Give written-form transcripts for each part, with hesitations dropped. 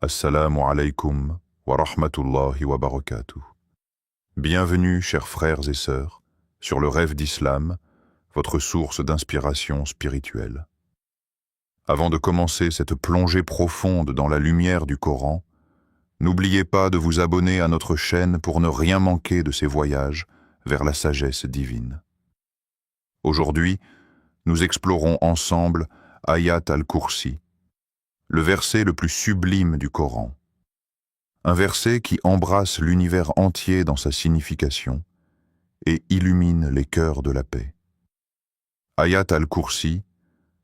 Assalamu alaikum wa rahmatullahi wa barakatuh. Bienvenue, chers frères et sœurs, sur le rêve d'Islam, votre source d'inspiration spirituelle. Avant de commencer cette plongée profonde dans la lumière du Coran, n'oubliez pas de vous abonner à notre chaîne pour ne rien manquer de ces voyages vers la sagesse divine. Aujourd'hui, nous explorons ensemble Ayat al-Kursi, le verset le plus sublime du Coran. Un verset qui embrasse l'univers entier dans sa signification et illumine les cœurs de la paix. Ayat al-Kursi,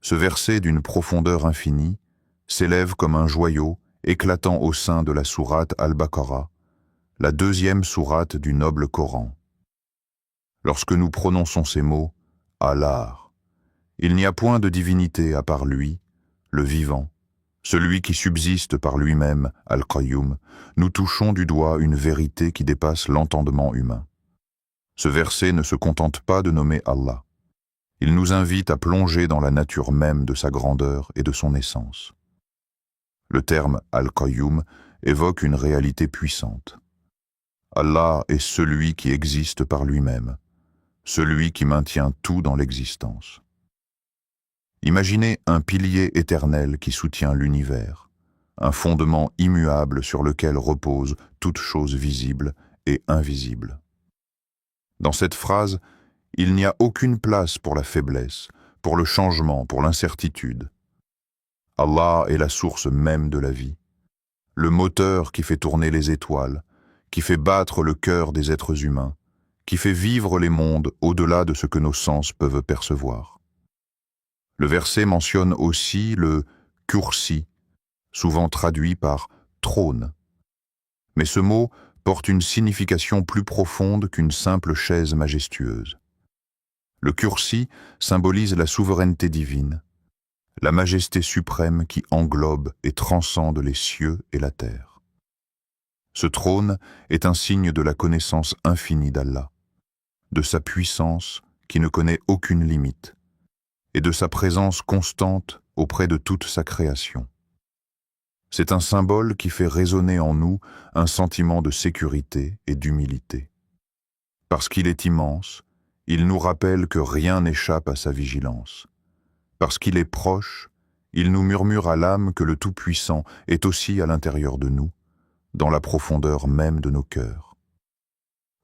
ce verset d'une profondeur infinie, s'élève comme un joyau éclatant au sein de la sourate Al-Baqarah, la deuxième sourate du noble Coran. Lorsque nous prononçons ces mots, Allah, il n'y a point de divinité à part lui, le vivant, celui qui subsiste par lui-même, Al-Qayyum, nous touchons du doigt une vérité qui dépasse l'entendement humain. Ce verset ne se contente pas de nommer Allah. Il nous invite à plonger dans la nature même de sa grandeur et de son essence. Le terme Al-Qayyum évoque une réalité puissante. Allah est celui qui existe par lui-même, celui qui maintient tout dans l'existence. Imaginez un pilier éternel qui soutient l'univers, un fondement immuable sur lequel repose toute chose visible et invisible. Dans cette phrase, il n'y a aucune place pour la faiblesse, pour le changement, pour l'incertitude. Allah est la source même de la vie, le moteur qui fait tourner les étoiles, qui fait battre le cœur des êtres humains, qui fait vivre les mondes au-delà de ce que nos sens peuvent percevoir. Le verset mentionne aussi le kursi, souvent traduit par trône. Mais ce mot porte une signification plus profonde qu'une simple chaise majestueuse. Le kursi symbolise la souveraineté divine, la majesté suprême qui englobe et transcende les cieux et la terre. Ce trône est un signe de la connaissance infinie d'Allah, de sa puissance qui ne connaît aucune limite, et de sa présence constante auprès de toute sa création. C'est un symbole qui fait résonner en nous un sentiment de sécurité et d'humilité. Parce qu'il est immense, il nous rappelle que rien n'échappe à sa vigilance. Parce qu'il est proche, il nous murmure à l'âme que le Tout-Puissant est aussi à l'intérieur de nous, dans la profondeur même de nos cœurs.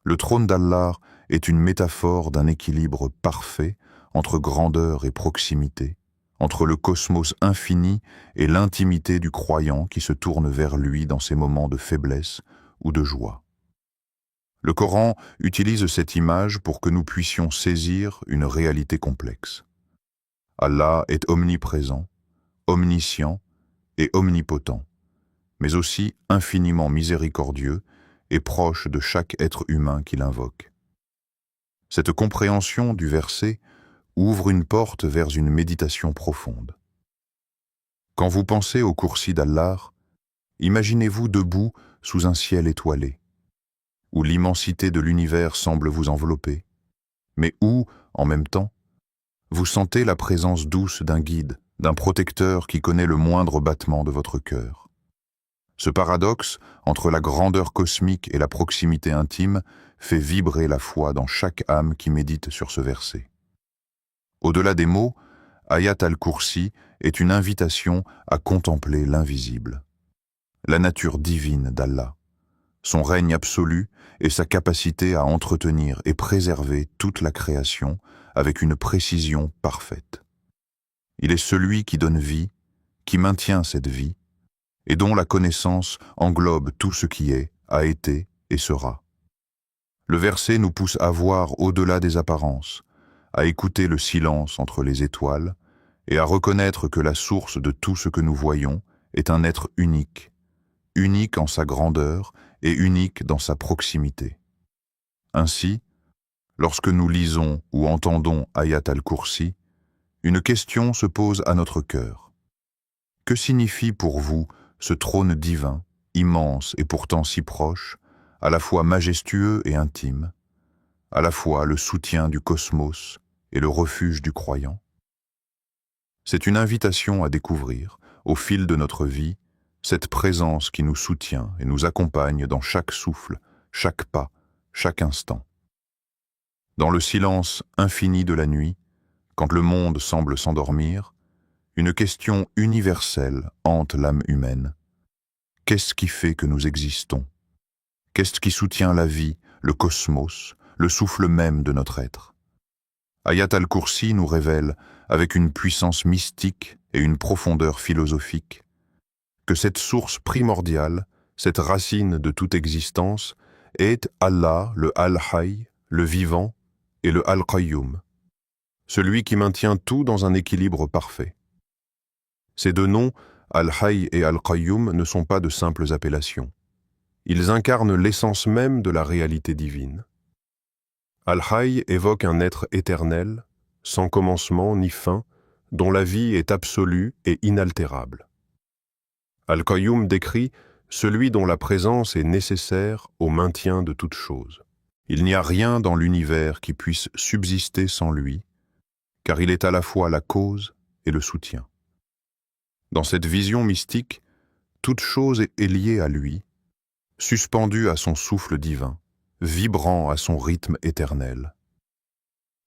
Le trône d'Allah est une métaphore d'un équilibre parfait entre grandeur et proximité, entre le cosmos infini et l'intimité du croyant qui se tourne vers lui dans ses moments de faiblesse ou de joie. Le Coran utilise cette image pour que nous puissions saisir une réalité complexe. Allah est omniprésent, omniscient et omnipotent, mais aussi infiniment miséricordieux et proche de chaque être humain qui l'invoque. Cette compréhension du verset ouvre une porte vers une méditation profonde. Quand vous pensez au Kursi d'Allah, imaginez-vous debout sous un ciel étoilé, où l'immensité de l'univers semble vous envelopper, mais où, en même temps, vous sentez la présence douce d'un guide, d'un protecteur qui connaît le moindre battement de votre cœur. Ce paradoxe entre la grandeur cosmique et la proximité intime fait vibrer la foi dans chaque âme qui médite sur ce verset. Au-delà des mots, Ayat al-Kursi est une invitation à contempler l'invisible, la nature divine d'Allah, son règne absolu et sa capacité à entretenir et préserver toute la création avec une précision parfaite. Il est celui qui donne vie, qui maintient cette vie, et dont la connaissance englobe tout ce qui est, a été et sera. Le verset nous pousse à voir au-delà des apparences, à écouter le silence entre les étoiles et à reconnaître que la source de tout ce que nous voyons est un être unique, unique en sa grandeur et unique dans sa proximité. Ainsi, lorsque nous lisons ou entendons Ayat al-Kursi, une question se pose à notre cœur. Que signifie pour vous ce trône divin, immense et pourtant si proche, à la fois majestueux et intime, à la fois le soutien du cosmos et le refuge du croyant? C'est une invitation à découvrir, au fil de notre vie, cette présence qui nous soutient et nous accompagne dans chaque souffle, chaque pas, chaque instant. Dans le silence infini de la nuit, quand le monde semble s'endormir, une question universelle hante l'âme humaine. Qu'est-ce qui fait que nous existons? Qu'est-ce qui soutient la vie, le cosmos, le souffle même de notre être? Ayat al-Kursi nous révèle, avec une puissance mystique et une profondeur philosophique, que cette source primordiale, cette racine de toute existence, est Allah, le Al-Hayy, le vivant, et le Al-Qayyum, celui qui maintient tout dans un équilibre parfait. Ces deux noms, Al-Hayy et Al-Qayyum, ne sont pas de simples appellations. Ils incarnent l'essence même de la réalité divine. Al-Hayy évoque un être éternel, sans commencement ni fin, dont la vie est absolue et inaltérable. Al-Qayyum décrit celui dont la présence est nécessaire au maintien de toute chose. Il n'y a rien dans l'univers qui puisse subsister sans lui, car il est à la fois la cause et le soutien. Dans cette vision mystique, toute chose est liée à lui, suspendue à son souffle divin, vibrant à son rythme éternel.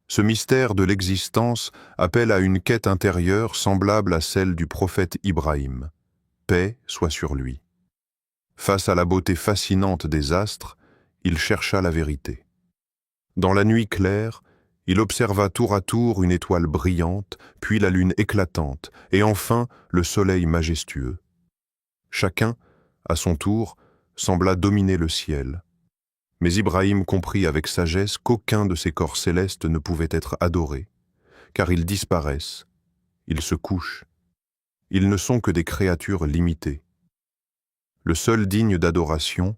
Ce mystère de l'existence appelle à une quête intérieure semblable à celle du prophète Ibrahim. Paix soit sur lui. Face à la beauté fascinante des astres, il chercha la vérité. Dans la nuit claire, il observa tour à tour une étoile brillante, puis la lune éclatante, et enfin le soleil majestueux. Chacun, à son tour, sembla dominer le ciel. Mais Ibrahim comprit avec sagesse qu'aucun de ces corps célestes ne pouvait être adoré, car ils disparaissent, ils se couchent. Ils ne sont que des créatures limitées. Le seul digne d'adoration,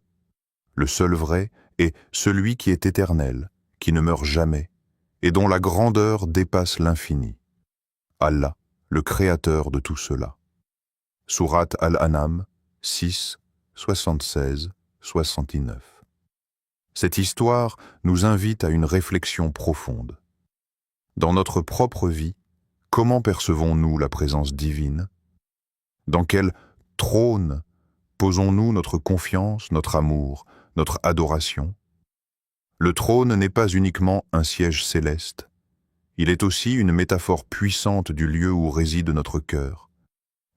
le seul vrai, est celui qui est éternel, qui ne meurt jamais, et dont la grandeur dépasse l'infini. Allah, le créateur de tout cela. Sourate Al-An'am 6, 76, 69. Cette histoire nous invite à une réflexion profonde. Dans notre propre vie, comment percevons-nous la présence divine? Dans quel trône posons-nous notre confiance, notre amour, notre adoration? Le trône n'est pas uniquement un siège céleste. Il est aussi une métaphore puissante du lieu où réside notre cœur.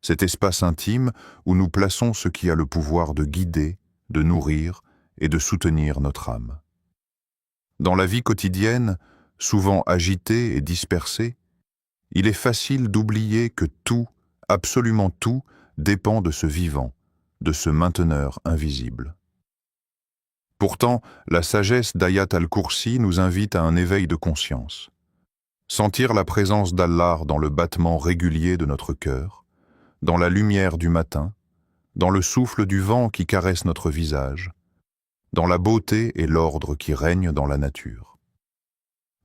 Cet espace intime où nous plaçons ce qui a le pouvoir de guider, de nourrir et de soutenir notre âme. Dans la vie quotidienne, souvent agitée et dispersée, il est facile d'oublier que tout, absolument tout, dépend de ce vivant, de ce mainteneur invisible. Pourtant, la sagesse d'Ayat al-Kursi nous invite à un éveil de conscience. Sentir la présence d'Allah dans le battement régulier de notre cœur, dans la lumière du matin, dans le souffle du vent qui caresse notre visage, dans la beauté et l'ordre qui règnent dans la nature.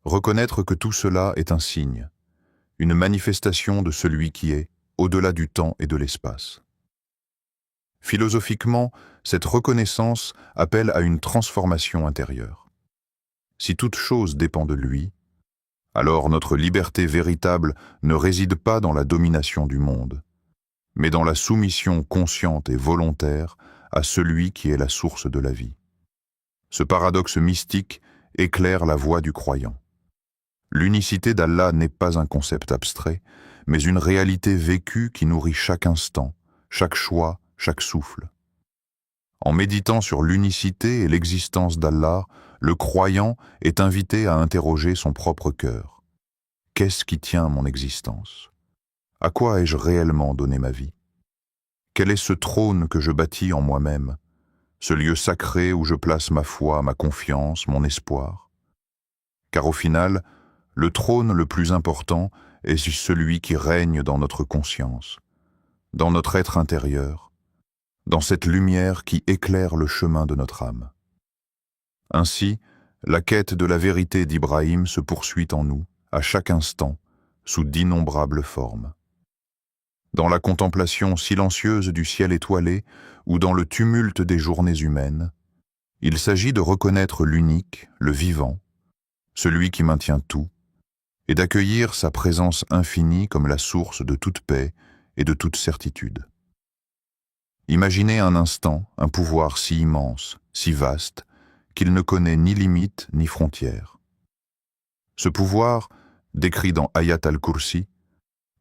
Reconnaître que tout cela est un signe, une manifestation de celui qui est au-delà du temps et de l'espace. Philosophiquement, cette reconnaissance appelle à une transformation intérieure. Si toute chose dépend de lui, alors notre liberté véritable ne réside pas dans la domination du monde, mais dans la soumission consciente et volontaire à celui qui est la source de la vie. Ce paradoxe mystique éclaire la voie du croyant. L'unicité d'Allah n'est pas un concept abstrait, mais une réalité vécue qui nourrit chaque instant, chaque choix, chaque souffle. En méditant sur l'unicité et l'existence d'Allah, le croyant est invité à interroger son propre cœur. Qu'est-ce qui tient mon existence? À quoi ai-je réellement donné ma vie? Quel est ce trône que je bâtis en moi-même, ce lieu sacré où je place ma foi, ma confiance, mon espoir? Car au final, le trône le plus important est celui qui règne dans notre conscience, dans notre être intérieur, dans cette lumière qui éclaire le chemin de notre âme. Ainsi, la quête de la vérité d'Ibrahim se poursuit en nous, à chaque instant, sous d'innombrables formes. Dans la contemplation silencieuse du ciel étoilé ou dans le tumulte des journées humaines, il s'agit de reconnaître l'unique, le vivant, celui qui maintient tout, et d'accueillir sa présence infinie comme la source de toute paix et de toute certitude. Imaginez un instant un pouvoir si immense, si vaste, qu'il ne connaît ni limite ni frontières. Ce pouvoir, décrit dans Ayat al-Kursi,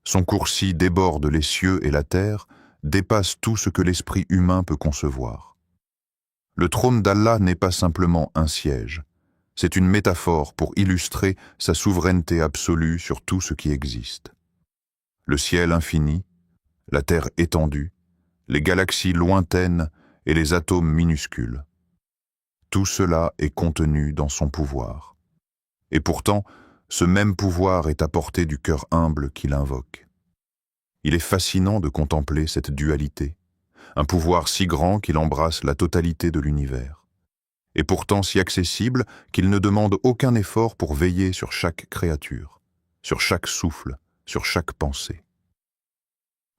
son coursi déborde les cieux et la terre, dépasse tout ce que l'esprit humain peut concevoir. Le trône d'Allah n'est pas simplement un siège, c'est une métaphore pour illustrer sa souveraineté absolue sur tout ce qui existe. Le ciel infini, la terre étendue, les galaxies lointaines et les atomes minuscules. Tout cela est contenu dans son pouvoir. Et pourtant, ce même pouvoir est à portée du cœur humble qui l'invoque. Il est fascinant de contempler cette dualité, un pouvoir si grand qu'il embrasse la totalité de l'univers, et pourtant si accessible qu'il ne demande aucun effort pour veiller sur chaque créature, sur chaque souffle, sur chaque pensée.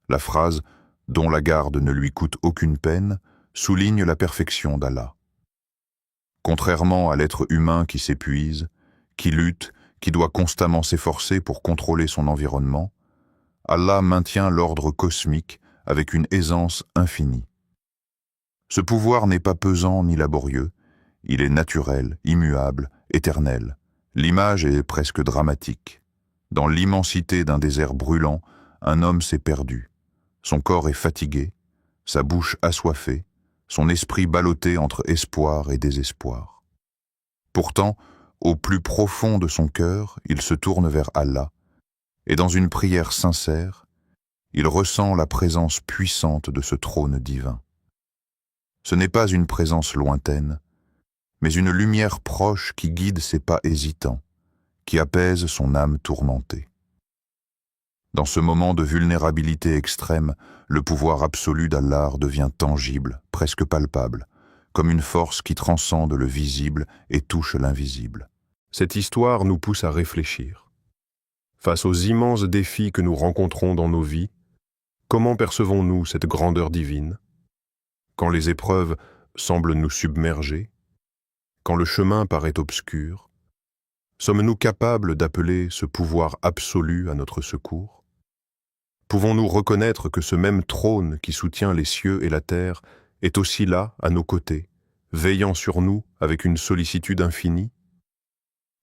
La phrase « dont la garde ne lui coûte aucune peine » souligne la perfection d'Allah. Contrairement à l'être humain qui s'épuise, qui lutte, qui doit constamment s'efforcer pour contrôler son environnement, Allah maintient l'ordre cosmique avec une aisance infinie. Ce pouvoir n'est pas pesant ni laborieux, il est naturel, immuable, éternel. L'image est presque dramatique. Dans l'immensité d'un désert brûlant, un homme s'est perdu. Son corps est fatigué, sa bouche assoiffée, son esprit ballotté entre espoir et désespoir. Pourtant, au plus profond de son cœur, il se tourne vers Allah, et dans une prière sincère, il ressent la présence puissante de ce trône divin. Ce n'est pas une présence lointaine, mais une lumière proche qui guide ses pas hésitants, qui apaise son âme tourmentée. Dans ce moment de vulnérabilité extrême, le pouvoir absolu d'Allah devient tangible, presque palpable, comme une force qui transcende le visible et touche l'invisible. Cette histoire nous pousse à réfléchir. Face aux immenses défis que nous rencontrons dans nos vies, comment percevons-nous cette grandeur divine? Quand les épreuves semblent nous submerger, quand le chemin paraît obscur, sommes-nous capables d'appeler ce pouvoir absolu à notre secours? Pouvons-nous reconnaître que ce même trône qui soutient les cieux et la terre est aussi là, à nos côtés, veillant sur nous avec une sollicitude infinie?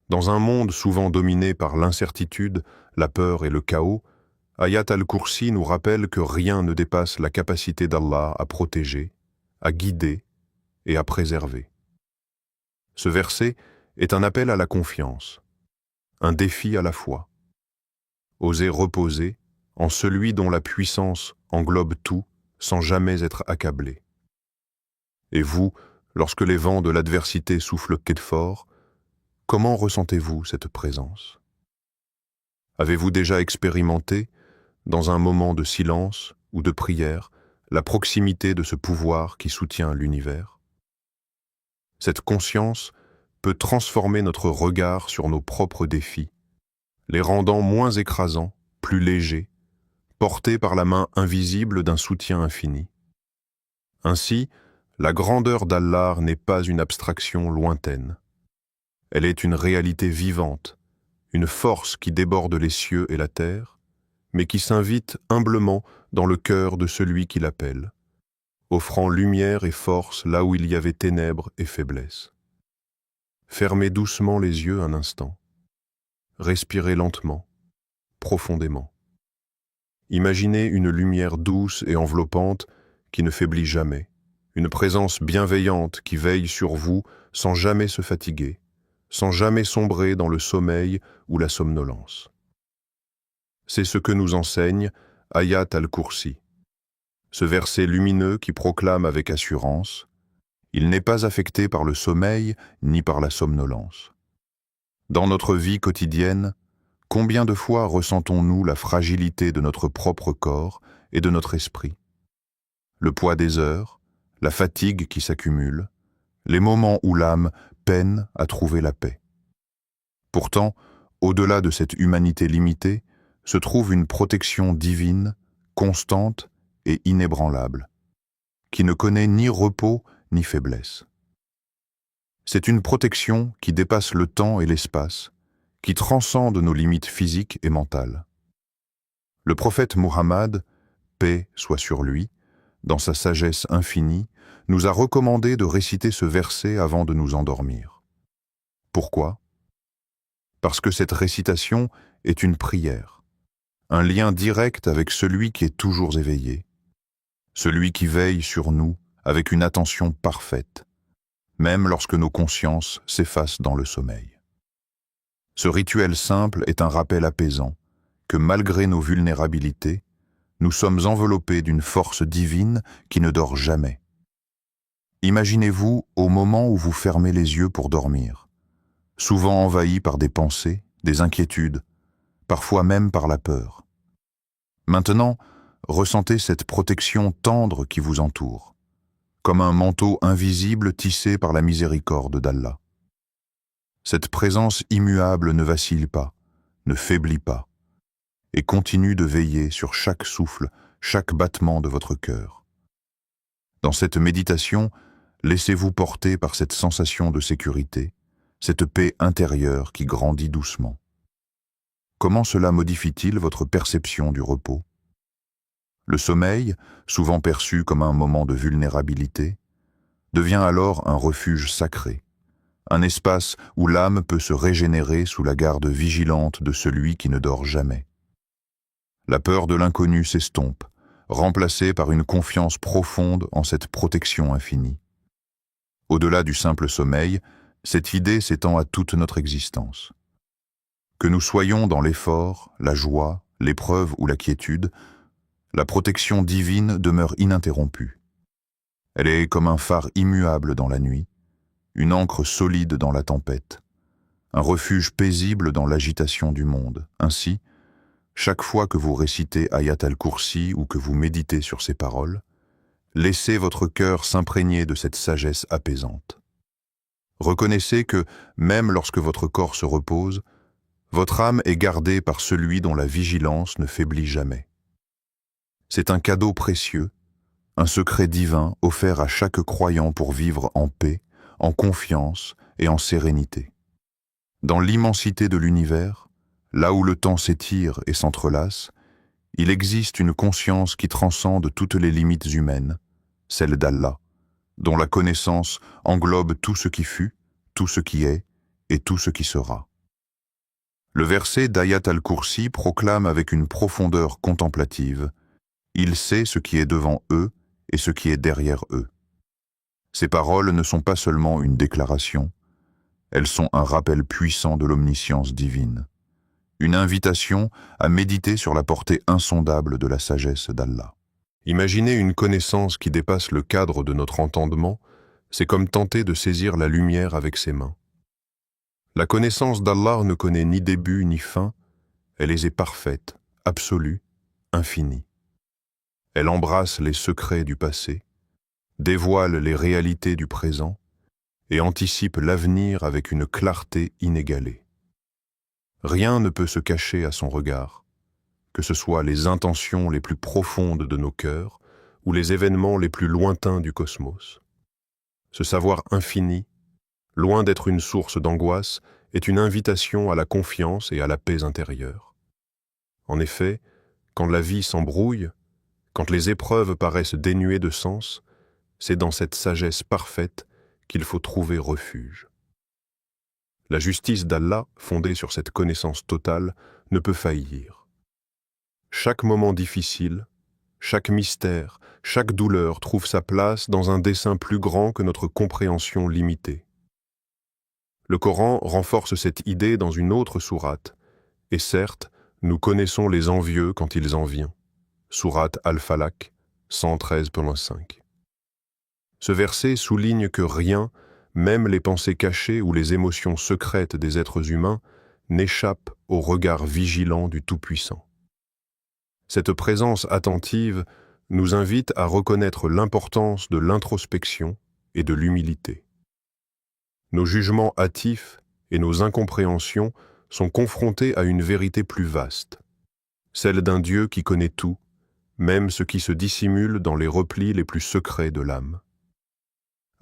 Dans un monde souvent dominé par l'incertitude, la peur et le chaos, Ayat al-Kursi nous rappelle que rien ne dépasse la capacité d'Allah à protéger, à guider et à préserver. Ce verset est un appel à la confiance, un défi à la foi. Oser reposer en celui dont la puissance englobe tout sans jamais être accablé. Et vous, lorsque les vents de l'adversité soufflent fort, comment ressentez-vous cette présence? Avez-vous déjà expérimenté, dans un moment de silence ou de prière, la proximité de ce pouvoir qui soutient l'univers? Cette conscience peut transformer notre regard sur nos propres défis, les rendant moins écrasants, plus légers, portés par la main invisible d'un soutien infini. Ainsi, la grandeur d'Allah n'est pas une abstraction lointaine. Elle est une réalité vivante, une force qui déborde les cieux et la terre, mais qui s'invite humblement dans le cœur de celui qui l'appelle, offrant lumière et force là où il y avait ténèbres et faiblesse. Fermez doucement les yeux un instant. Respirez lentement, profondément. Imaginez une lumière douce et enveloppante qui ne faiblit jamais, une présence bienveillante qui veille sur vous sans jamais se fatiguer, sans jamais sombrer dans le sommeil ou la somnolence. C'est ce que nous enseigne Ayat al-Kursi, ce verset lumineux qui proclame avec assurance « Il n'est pas affecté par le sommeil ni par la somnolence ». Dans notre vie quotidienne, combien de fois ressentons-nous la fragilité de notre propre corps et de notre esprit? Le poids des heures, la fatigue qui s'accumule, les moments où l'âme peine à trouver la paix. Pourtant, au-delà de cette humanité limitée, se trouve une protection divine, constante et inébranlable, qui ne connaît ni repos ni faiblesse. C'est une protection qui dépasse le temps et l'espace, qui transcende nos limites physiques et mentales. Le prophète Muhammad, paix soit sur lui, dans sa sagesse infinie, nous a recommandé de réciter ce verset avant de nous endormir. Pourquoi? Parce que cette récitation est une prière, un lien direct avec celui qui est toujours éveillé, celui qui veille sur nous avec une attention parfaite, même lorsque nos consciences s'effacent dans le sommeil. Ce rituel simple est un rappel apaisant que malgré nos vulnérabilités, nous sommes enveloppés d'une force divine qui ne dort jamais. Imaginez-vous au moment où vous fermez les yeux pour dormir, souvent envahi par des pensées, des inquiétudes, parfois même par la peur. Maintenant, ressentez cette protection tendre qui vous entoure, comme un manteau invisible tissé par la miséricorde d'Allah. Cette présence immuable ne vacille pas, ne faiblit pas, et continue de veiller sur chaque souffle, chaque battement de votre cœur. Dans cette méditation, laissez-vous porter par cette sensation de sécurité, cette paix intérieure qui grandit doucement. Comment cela modifie-t-il votre perception du repos? Le sommeil, souvent perçu comme un moment de vulnérabilité, devient alors un refuge sacré, un espace où l'âme peut se régénérer sous la garde vigilante de celui qui ne dort jamais. La peur de l'inconnu s'estompe, remplacée par une confiance profonde en cette protection infinie. Au-delà du simple sommeil, cette idée s'étend à toute notre existence. Que nous soyons dans l'effort, la joie, l'épreuve ou la quiétude, la protection divine demeure ininterrompue. Elle est comme un phare immuable dans la nuit, une ancre solide dans la tempête, un refuge paisible dans l'agitation du monde. Ainsi, chaque fois que vous récitez Ayat al-Kursi ou que vous méditez sur ces paroles, laissez votre cœur s'imprégner de cette sagesse apaisante. Reconnaissez que, même lorsque votre corps se repose, votre âme est gardée par celui dont la vigilance ne faiblit jamais. C'est un cadeau précieux, un secret divin offert à chaque croyant pour vivre en paix, en confiance et en sérénité. Dans l'immensité de l'univers, là où le temps s'étire et s'entrelace, il existe une conscience qui transcende toutes les limites humaines, celle d'Allah, dont la connaissance englobe tout ce qui fut, tout ce qui est et tout ce qui sera. Le verset d'Ayat al-Kursi proclame avec une profondeur contemplative: il sait ce qui est devant eux et ce qui est derrière eux. Ces paroles ne sont pas seulement une déclaration, elles sont un rappel puissant de l'omniscience divine, une invitation à méditer sur la portée insondable de la sagesse d'Allah. Imaginer une connaissance qui dépasse le cadre de notre entendement, c'est comme tenter de saisir la lumière avec ses mains. La connaissance d'Allah ne connaît ni début ni fin, elle est parfaite, absolue, infinie. Elle embrasse les secrets du passé, dévoile les réalités du présent et anticipe l'avenir avec une clarté inégalée. Rien ne peut se cacher à son regard, que ce soit les intentions les plus profondes de nos cœurs ou les événements les plus lointains du cosmos. Ce savoir infini, loin d'être une source d'angoisse, est une invitation à la confiance et à la paix intérieure. En effet, quand la vie s'embrouille, quand les épreuves paraissent dénuées de sens, c'est dans cette sagesse parfaite qu'il faut trouver refuge. La justice d'Allah, fondée sur cette connaissance totale, ne peut faillir. Chaque moment difficile, chaque mystère, chaque douleur trouve sa place dans un dessein plus grand que notre compréhension limitée. Le Coran renforce cette idée dans une autre sourate, et certes, nous connaissons les envieux quand ils en viennent. Sourate Al-Falaq, 113.5. Ce verset souligne que rien, même les pensées cachées ou les émotions secrètes des êtres humains, n'échappe au regard vigilant du Tout-Puissant. Cette présence attentive nous invite à reconnaître l'importance de l'introspection et de l'humilité. Nos jugements hâtifs et nos incompréhensions sont confrontés à une vérité plus vaste, celle d'un Dieu qui connaît tout, même ce qui se dissimule dans les replis les plus secrets de l'âme.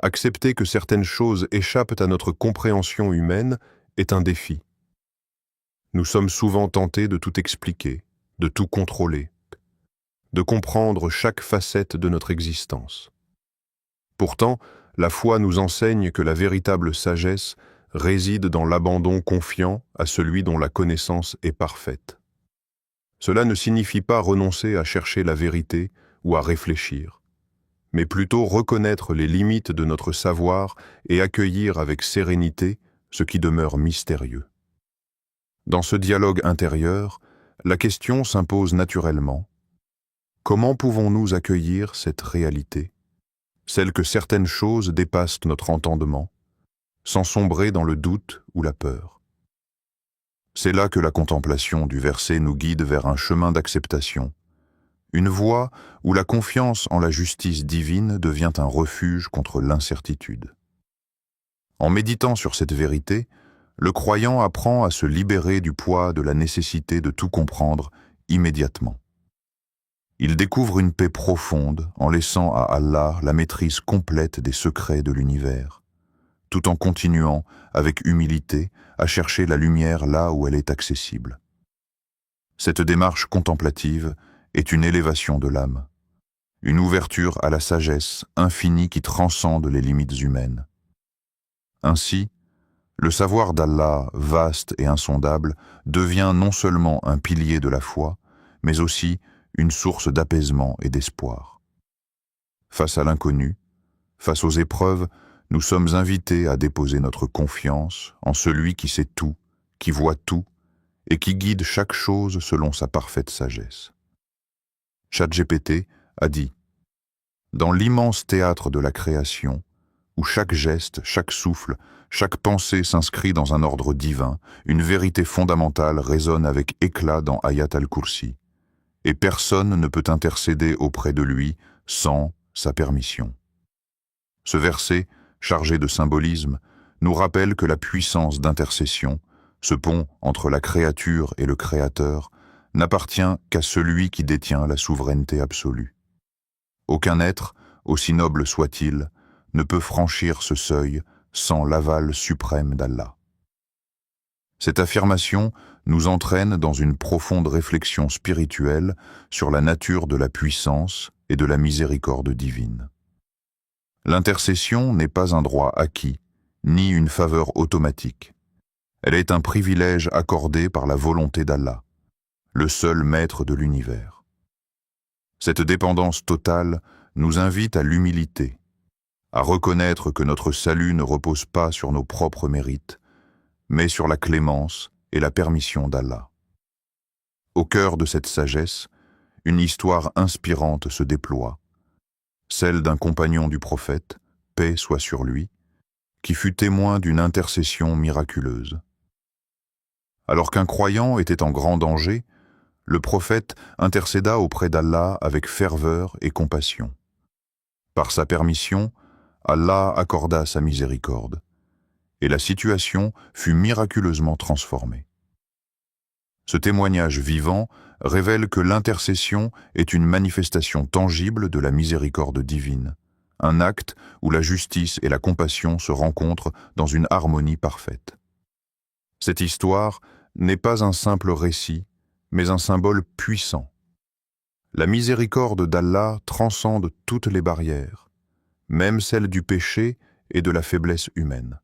Accepter que certaines choses échappent à notre compréhension humaine est un défi. Nous sommes souvent tentés de tout expliquer, de tout contrôler, de comprendre chaque facette de notre existence. Pourtant, la foi nous enseigne que la véritable sagesse réside dans l'abandon confiant à celui dont la connaissance est parfaite. Cela ne signifie pas renoncer à chercher la vérité ou à réfléchir, mais plutôt reconnaître les limites de notre savoir et accueillir avec sérénité ce qui demeure mystérieux. Dans ce dialogue intérieur, la question s'impose naturellement. Comment pouvons-nous accueillir cette réalité, celle que certaines choses dépassent notre entendement, sans sombrer dans le doute ou la peur? C'est là que la contemplation du verset nous guide vers un chemin d'acceptation, une voie où la confiance en la justice divine devient un refuge contre l'incertitude. En méditant sur cette vérité, le croyant apprend à se libérer du poids de la nécessité de tout comprendre immédiatement. Il découvre une paix profonde en laissant à Allah la maîtrise complète des secrets de l'univers, tout en continuant, avec humilité, à chercher la lumière là où elle est accessible. Cette démarche contemplative est une élévation de l'âme, une ouverture à la sagesse infinie qui transcende les limites humaines. Ainsi, le savoir d'Allah, vaste et insondable, devient non seulement un pilier de la foi, mais aussi une source d'apaisement et d'espoir. Face à l'inconnu, face aux épreuves, nous sommes invités à déposer notre confiance en celui qui sait tout, qui voit tout, et qui guide chaque chose selon sa parfaite sagesse. ChatGPT a dit « Dans l'immense théâtre de la création, où chaque geste, chaque souffle, chaque pensée s'inscrit dans un ordre divin, une vérité fondamentale résonne avec éclat dans Ayat al-Kursi, et personne ne peut intercéder auprès de lui sans sa permission. » Ce verset, chargé de symbolisme, nous rappelle que la puissance d'intercession, ce pont entre la créature et le Créateur, n'appartient qu'à celui qui détient la souveraineté absolue. Aucun être, aussi noble soit-il, ne peut franchir ce seuil sans l'aval suprême d'Allah. Cette affirmation nous entraîne dans une profonde réflexion spirituelle sur la nature de la puissance et de la miséricorde divine. L'intercession n'est pas un droit acquis, ni une faveur automatique. Elle est un privilège accordé par la volonté d'Allah, le seul maître de l'univers. Cette dépendance totale nous invite à l'humilité, à reconnaître que notre salut ne repose pas sur nos propres mérites, mais sur la clémence et la permission d'Allah. Au cœur de cette sagesse, une histoire inspirante se déploie, celle d'un compagnon du prophète, paix soit sur lui, qui fut témoin d'une intercession miraculeuse. Alors qu'un croyant était en grand danger, le prophète intercéda auprès d'Allah avec ferveur et compassion. Par sa permission, Allah accorda sa miséricorde, et la situation fut miraculeusement transformée. Ce témoignage vivant révèle que l'intercession est une manifestation tangible de la miséricorde divine, un acte où la justice et la compassion se rencontrent dans une harmonie parfaite. Cette histoire n'est pas un simple récit, mais un symbole puissant. La miséricorde d'Allah transcende toutes les barrières, même celles du péché et de la faiblesse humaine.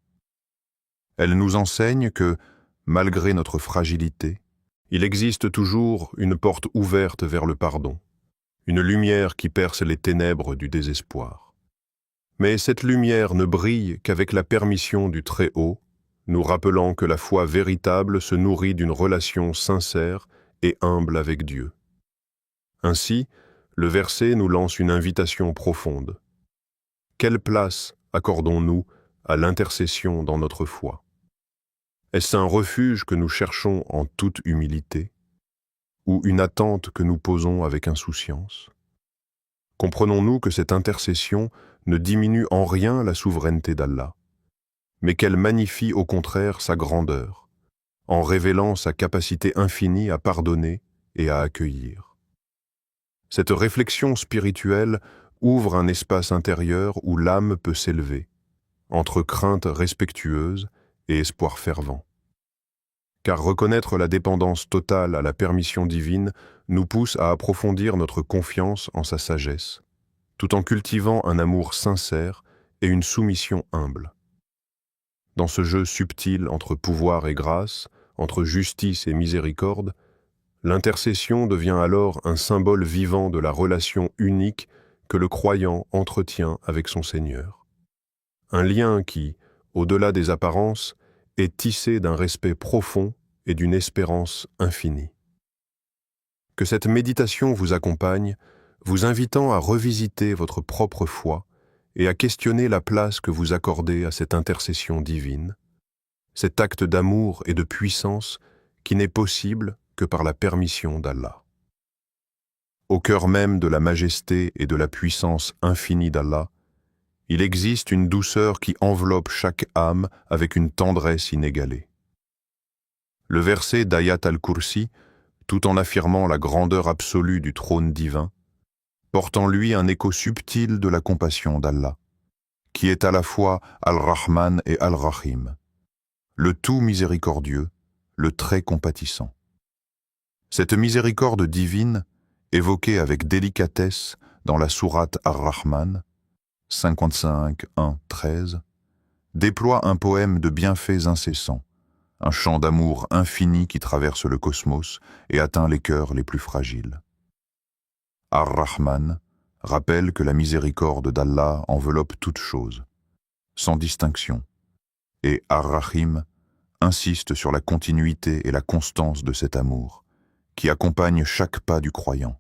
Elle nous enseigne que, malgré notre fragilité, il existe toujours une porte ouverte vers le pardon, une lumière qui perce les ténèbres du désespoir. Mais cette lumière ne brille qu'avec la permission du Très-Haut, nous rappelant que la foi véritable se nourrit d'une relation sincère et humble avec Dieu. Ainsi, le verset nous lance une invitation profonde. Quelle place accordons-nous à l'intercession dans notre foi? Est-ce un refuge que nous cherchons en toute humilité, ou une attente que nous posons avec insouciance? Comprenons-nous que cette intercession ne diminue en rien la souveraineté d'Allah, mais qu'elle magnifie au contraire sa grandeur, en révélant sa capacité infinie à pardonner et à accueillir. Cette réflexion spirituelle ouvre un espace intérieur où l'âme peut s'élever, entre crainte respectueuse et espoir fervent. car reconnaître la dépendance totale à la permission divine nous pousse à approfondir notre confiance en sa sagesse, tout en cultivant un amour sincère et une soumission humble. Dans ce jeu subtil entre pouvoir et grâce, entre justice et miséricorde, l'intercession devient alors un symbole vivant de la relation unique que le croyant entretient avec son Seigneur. Un lien qui, au-delà des apparences, est tissé d'un respect profond et d'une espérance infinie. Que cette méditation vous accompagne, vous invitant à revisiter votre propre foi et à questionner la place que vous accordez à cette intercession divine, cet acte d'amour et de puissance qui n'est possible que par la permission d'Allah. Au cœur même de la majesté et de la puissance infinie d'Allah, il existe une douceur qui enveloppe chaque âme avec une tendresse inégalée. Le verset d'Ayat al-Kursi, tout en affirmant la grandeur absolue du trône divin, porte en lui un écho subtil de la compassion d'Allah, qui est à la fois Al-Rahman et Al-Rahim, le tout miséricordieux, le très compatissant. Cette miséricorde divine, évoquée avec délicatesse dans la sourate Ar-Rahman, 55, 1, 13, déploie un poème de bienfaits incessants, un chant d'amour infini qui traverse le cosmos et atteint les cœurs les plus fragiles. Ar-Rahman rappelle que la miséricorde d'Allah enveloppe toute chose, sans distinction, et Ar-Rahim insiste sur la continuité et la constance de cet amour, qui accompagne chaque pas du croyant.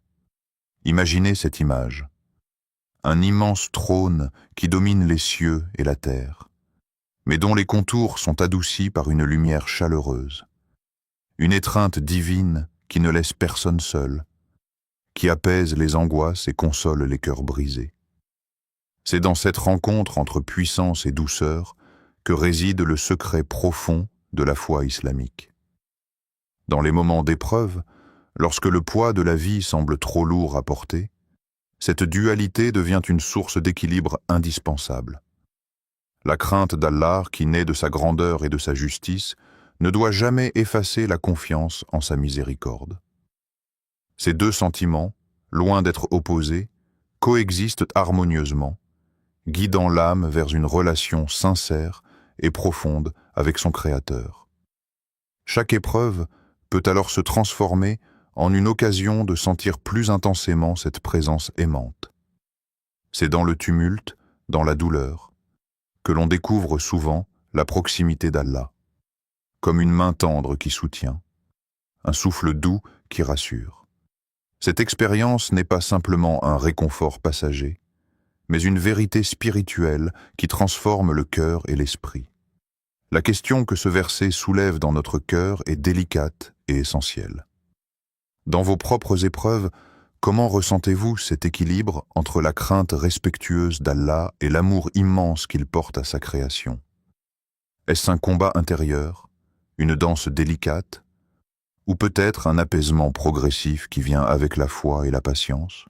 Imaginez cette image. Un immense trône qui domine les cieux et la terre, mais dont les contours sont adoucis par une lumière chaleureuse. Une étreinte divine qui ne laisse personne seul, qui apaise les angoisses et console les cœurs brisés. C'est dans cette rencontre entre puissance et douceur que réside le secret profond de la foi islamique. Dans les moments d'épreuve, lorsque le poids de la vie semble trop lourd à porter, cette dualité devient une source d'équilibre indispensable. La crainte d'Allah, qui naît de sa grandeur et de sa justice, ne doit jamais effacer la confiance en sa miséricorde. Ces deux sentiments, loin d'être opposés, coexistent harmonieusement, guidant l'âme vers une relation sincère et profonde avec son Créateur. Chaque épreuve peut alors se transformer en une occasion de sentir plus intensément cette présence aimante. C'est dans le tumulte, dans la douleur, que l'on découvre souvent la proximité d'Allah, comme une main tendre qui soutient, un souffle doux qui rassure. Cette expérience n'est pas simplement un réconfort passager, mais une vérité spirituelle qui transforme le cœur et l'esprit. La question que ce verset soulève dans notre cœur est délicate et essentielle. Dans vos propres épreuves, comment ressentez-vous cet équilibre entre la crainte respectueuse d'Allah et l'amour immense qu'il porte à sa création? Est-ce un combat intérieur, une danse délicate, ou peut-être un apaisement progressif qui vient avec la foi et la patience?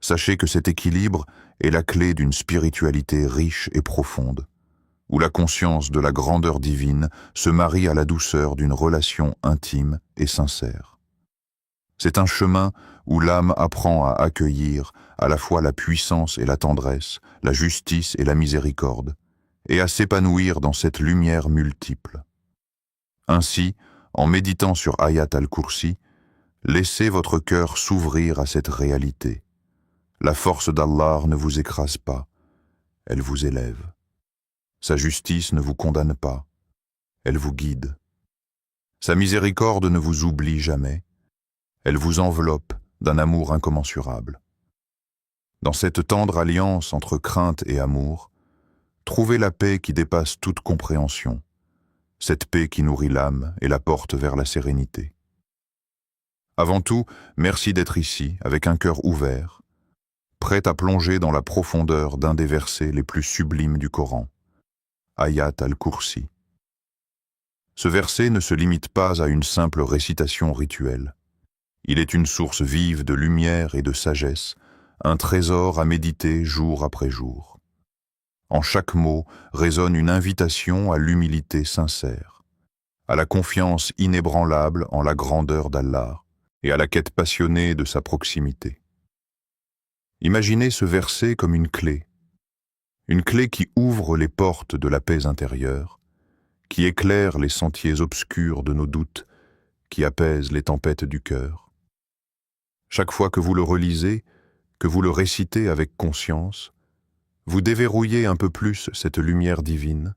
Sachez que cet équilibre est la clé d'une spiritualité riche et profonde, où la conscience de la grandeur divine se marie à la douceur d'une relation intime et sincère. C'est un chemin où l'âme apprend à accueillir à la fois la puissance et la tendresse, la justice et la miséricorde, et à s'épanouir dans cette lumière multiple. Ainsi, en méditant sur Ayat al-Kursi, laissez votre cœur s'ouvrir à cette réalité. La force d'Allah ne vous écrase pas, elle vous élève. Sa justice ne vous condamne pas, elle vous guide. Sa miséricorde ne vous oublie jamais, elle vous enveloppe d'un amour incommensurable. Dans cette tendre alliance entre crainte et amour, trouvez la paix qui dépasse toute compréhension, cette paix qui nourrit l'âme et la porte vers la sérénité. Avant tout, merci d'être ici avec un cœur ouvert, prêt à plonger dans la profondeur d'un des versets les plus sublimes du Coran, Ayat al-Kursi. Ce verset ne se limite pas à une simple récitation rituelle. Il est une source vive de lumière et de sagesse, un trésor à méditer jour après jour. En chaque mot résonne une invitation à l'humilité sincère, à la confiance inébranlable en la grandeur d'Allah et à la quête passionnée de sa proximité. Imaginez ce verset comme une clé qui ouvre les portes de la paix intérieure, qui éclaire les sentiers obscurs de nos doutes, qui apaise les tempêtes du cœur. Chaque fois que vous le relisez, que vous le récitez avec conscience, vous déverrouillez un peu plus cette lumière divine,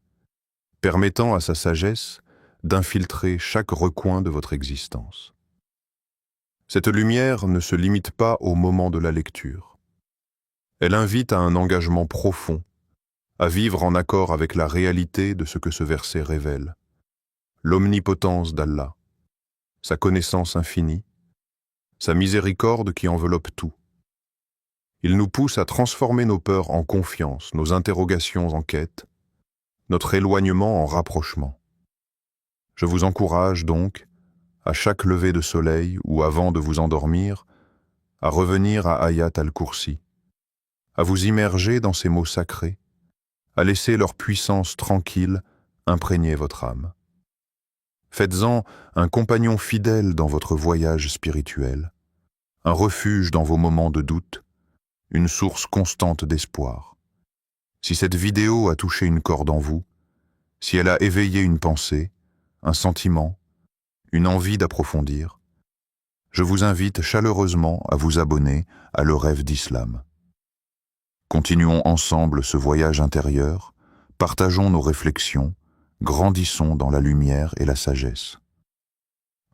permettant à sa sagesse d'infiltrer chaque recoin de votre existence. Cette lumière ne se limite pas au moment de la lecture. Elle invite à un engagement profond, à vivre en accord avec la réalité de ce que ce verset révèle, l'omnipotence d'Allah, sa connaissance infinie, sa miséricorde qui enveloppe tout. Il nous pousse à transformer nos peurs en confiance, nos interrogations en quête, notre éloignement en rapprochement. Je vous encourage donc, à chaque lever de soleil ou avant de vous endormir, à revenir à Ayat al-Kursi, à vous immerger dans ces mots sacrés, à laisser leur puissance tranquille imprégner votre âme. Faites-en un compagnon fidèle dans votre voyage spirituel, un refuge dans vos moments de doute, une source constante d'espoir. Si cette vidéo a touché une corde en vous, si elle a éveillé une pensée, un sentiment, une envie d'approfondir, je vous invite chaleureusement à vous abonner à Le Rêve d'Islam. Continuons ensemble ce voyage intérieur, partageons nos réflexions, grandissons dans la lumière et la sagesse.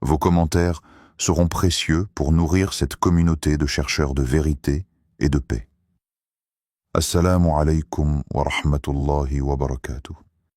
Vos commentaires seront précieux pour nourrir cette communauté de chercheurs de vérité et de paix. Assalamu alaikum wa rahmatullahi wa barakatuh.